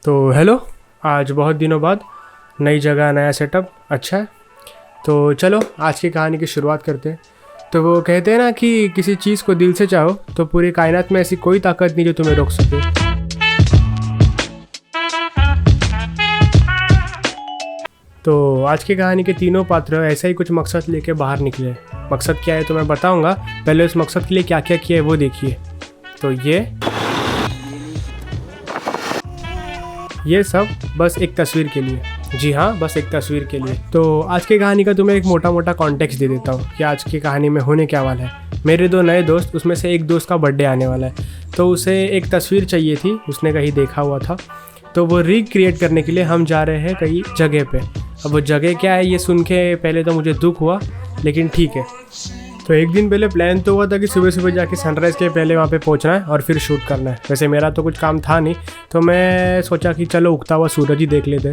तो हेलो, आज बहुत दिनों बाद नई जगह नया सेटअप, अच्छा है। तो चलो आज की कहानी की शुरुआत करते हैं। तो वो कहते हैं ना कि किसी चीज़ को दिल से चाहो तो पूरी कायनात में ऐसी कोई ताकत नहीं जो तुम्हें रोक सके। तो आज की कहानी के तीनों पात्र ऐसा ही कुछ मकसद लेके बाहर निकले। मकसद क्या है तो मैं बताऊंगा, पहले उस मकसद के लिए क्या क्या किया है वो देखिए। तो ये सब बस एक तस्वीर के लिए, जी हाँ, बस एक तस्वीर के लिए। तो आज की कहानी का तुम्हें एक मोटा मोटा कॉन्टेक्स्ट दे देता हूँ कि आज की कहानी में होने क्या वाला है। मेरे दो नए दोस्त, उसमें से एक दोस्त का बर्थडे आने वाला है, तो उसे एक तस्वीर चाहिए थी, उसने कहीं देखा हुआ था। तो वो रिक्रिएट करने के लिए हम जा रहे हैं कहीं जगह पे। अब वो जगह क्या है ये सुन के पहले तो मुझे दुख हुआ, लेकिन ठीक है। तो एक दिन पहले प्लान तो हुआ था कि सुबह सुबह जाके सनराइज़ के पहले वहाँ पे पहुँचना है और फिर शूट करना है। वैसे मेरा तो कुछ काम था नहीं, तो मैं सोचा कि चलो उगता हुआ सूरज ही देख लेते।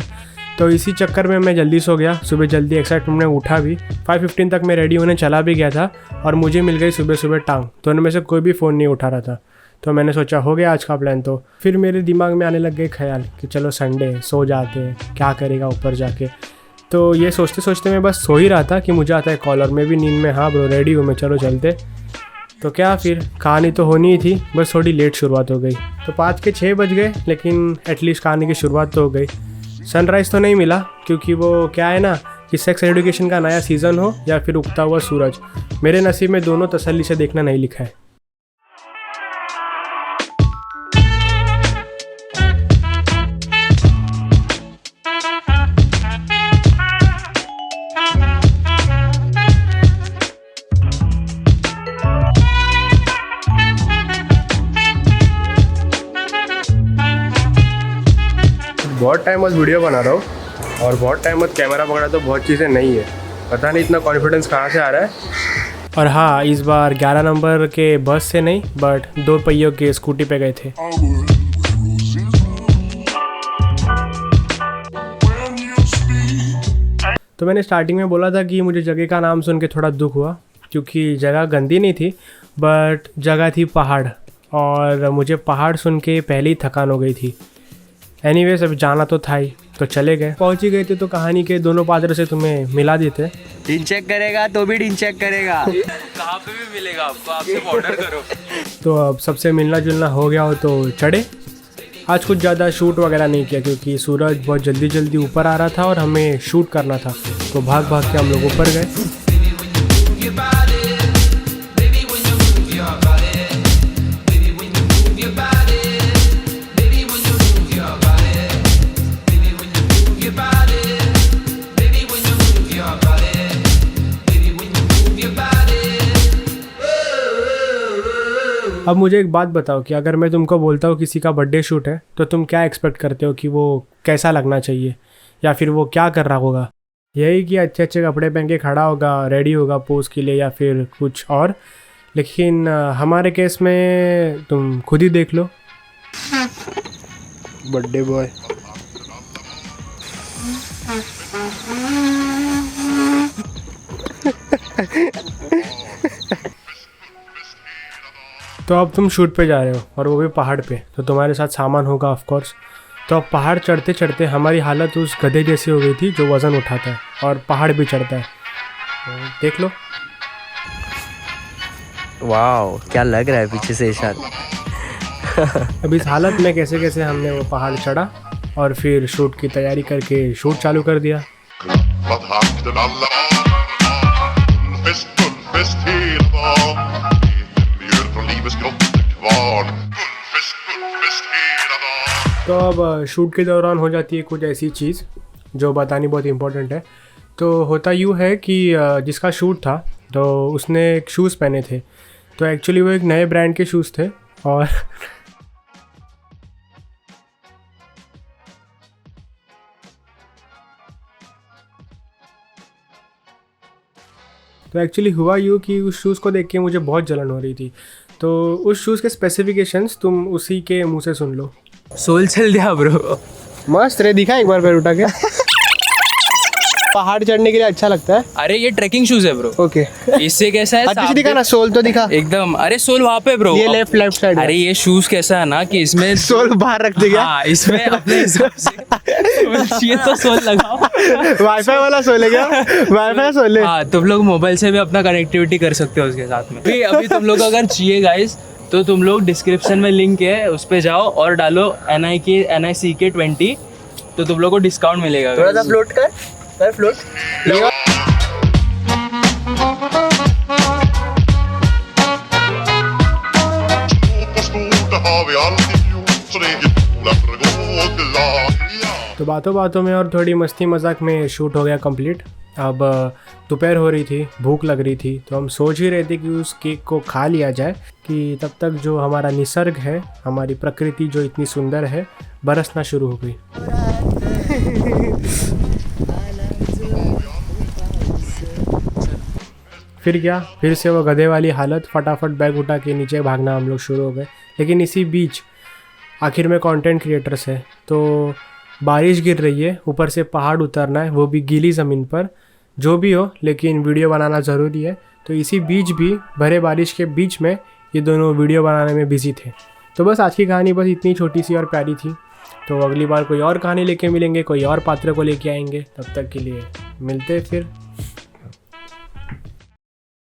तो इसी चक्कर में मैं जल्दी सो गया। सुबह जल्दी एक्साइटमेंट में उठा भी, 5:15 तक मैं रेडी होने चला भी गया था और मुझे मिल गई सुबह सुबह टांग। तो उनमें से कोई भी फ़ोन नहीं उठा रहा था। तो मैंने सोचा हो गया आज का प्लान। तो फिर मेरे दिमाग में आने लग गए ख्याल कि चलो संडे, सो जाते हैं, क्या करेगा ऊपर जाके। तो ये सोचते सोचते मैं बस सो ही रहा था कि मुझे आता है कॉल, और मैं भी नींद में, हाँ ब्रो रेडी हूँ मैं, चलो चलते। तो क्या फिर कहानी तो होनी ही थी, बस थोड़ी लेट शुरुआत हो गई। तो 5 के 6 बज गए, लेकिन एटलीस्ट कहानी की शुरुआत तो हो गई। सनराइज़ तो नहीं मिला, क्योंकि वो क्या है ना कि सेक्स एजुकेशन का नया सीज़न हो या फिर उगता हुआ सूरज, मेरे नसीब में दोनों तसल्ली से देखना नहीं लिखा है। बहुत टाइम बाद वीडियो बना रहा हूँ और बहुत टाइम बाद कैमरा पकड़ा, तो बहुत चीज़ें नहीं है, पता नहीं इतना कॉन्फिडेंस कहाँ से आ रहा है। और हाँ, इस बार 11 नंबर के बस से नहीं, बट 2 पहियों के स्कूटी पे गए थे। तो मैंने स्टार्टिंग में बोला था कि मुझे जगह का नाम सुन के थोड़ा दुख हुआ, क्योंकि जगह गंदी नहीं थी, बट जगह थी पहाड़, और मुझे पहाड़ सुन के पहले ही थकान हो गई थी। एनीवेज अब जाना तो था ही, तो चले गए। पहुंच ही गए थे तो कहानी के दोनों पात्र से तुम्हें मिला देते। डिन चेक करेगा तो भी डिन चेक करेगा। कहाँ पे भी मिलेगा आपको, आपसे ऑर्डर करो। तो अब सबसे मिलना जुलना हो गया हो तो चढ़े। आज कुछ ज़्यादा शूट वगैरह नहीं किया, क्योंकि सूरज बहुत जल्दी जल्दी ऊपर आ रहा था और हमें शूट करना था। तो भाग भाग के हम लोग ऊपर गए। अब मुझे एक बात बताओ कि अगर मैं तुमको बोलता हूँ किसी का बर्थडे शूट है, तो तुम क्या एक्सपेक्ट करते हो कि वो कैसा लगना चाहिए, या फिर वो क्या कर रहा होगा? यही कि अच्छे अच्छे कपड़े पहन के खड़ा होगा, रेडी होगा पोज के लिए, या फिर कुछ और? लेकिन हमारे केस में तुम खुद ही देख लो। Birthday boy. तो अब तुम शूट पे जा रहे हो, और वो भी पहाड़ पे, तो तुम्हारे साथ सामान होगा ऑफ कोर्स। तो अब पहाड़ चढ़ते चढ़ते हमारी हालत उस गधे जैसी हो गई थी जो वज़न उठाता है और पहाड़ भी चढ़ता है। तो देख लो। वाओ, क्या लग रहा है पीछे से इशारा। अब इस हालत में कैसे कैसे हमने वो पहाड़ चढ़ा और फिर शूट की तैयारी करके शूट चालू कर दिया। तो अब शूट के दौरान हो जाती है कुछ ऐसी चीज़ जो बतानी बहुत इम्पोर्टेंट है। तो होता यूँ है कि जिसका शूट था तो उसने एक शूज़ पहने थे, तो एक्चुअली वो एक नए ब्रांड के शूज़ थे। और तो एक्चुअली हुआ यूँ कि उस शूज़ को देख के मुझे बहुत जलन हो रही थी। तो उस शूज़ के स्पेसिफिकेशंस तुम उसी के मुंह से सुन लो। सोल चल दिया ब्रो। मस्त रे, दिखा एक बार पैर उठा के। पहाड़ चढ़ने के लिए अच्छा लगता है। अरे ये ट्रैकिंग शूज है ब्रो। ओके, इससे कैसा है अच्छे से दिखा ना, सोल तो दिखा। एकदम। अरे सोल वहाँ पे ब्रो, ये लेफ्ट साइड। अरे ये शूज कैसा है ना कि इसमें सोल बाहर रख देगा। हाँ, इसमें अपने हिसाब से ये तो सोल लगाओ। वाईफाई वाला सोल है क्या? वाईफाई सोल है। हाँ, तुम लोग मोबाइल से भी अपना कनेक्टिविटी कर सकते हो उसके साथ में। अभी तुम लोग अगर चाहिए गाइस तो तुम लोग डिस्क्रिप्शन में लिंक है, उस पे जाओ और डालो NICK 20, तो तुम लोग को डिस्काउंट मिलेगा। थोड़ा सा फ्लोट कर फ्लोट। तो बातों बातों में और थोड़ी मस्ती मजाक में शूट हो गया कंप्लीट। अब दोपहर हो रही थी, भूख लग रही थी, तो हम सोच ही रहे थे कि उस केक को खा लिया जाए कि तब तक जो हमारा निसर्ग है, हमारी प्रकृति जो इतनी सुंदर है, बरसना शुरू हो गई। फिर क्या, फिर से वो गधे वाली हालत, फटाफट बैग उठा के नीचे भागना हम लोग शुरू हो गए। लेकिन इसी बीच आखिर में कंटेंट क्रिएटर्स है तो बारिश गिर रही है, ऊपर से पहाड़ उतरना है, वो भी गीली ज़मीन पर। जो भी हो, लेकिन वीडियो बनाना ज़रूरी है। तो इसी बीच भी, भरे बारिश के बीच में, ये दोनों वीडियो बनाने में बिजी थे। तो बस आज की कहानी बस इतनी छोटी सी और प्यारी थी। तो अगली बार कोई और कहानी लेके मिलेंगे, कोई और पात्र को लेके आएंगे। तब तक के लिए मिलते फिर।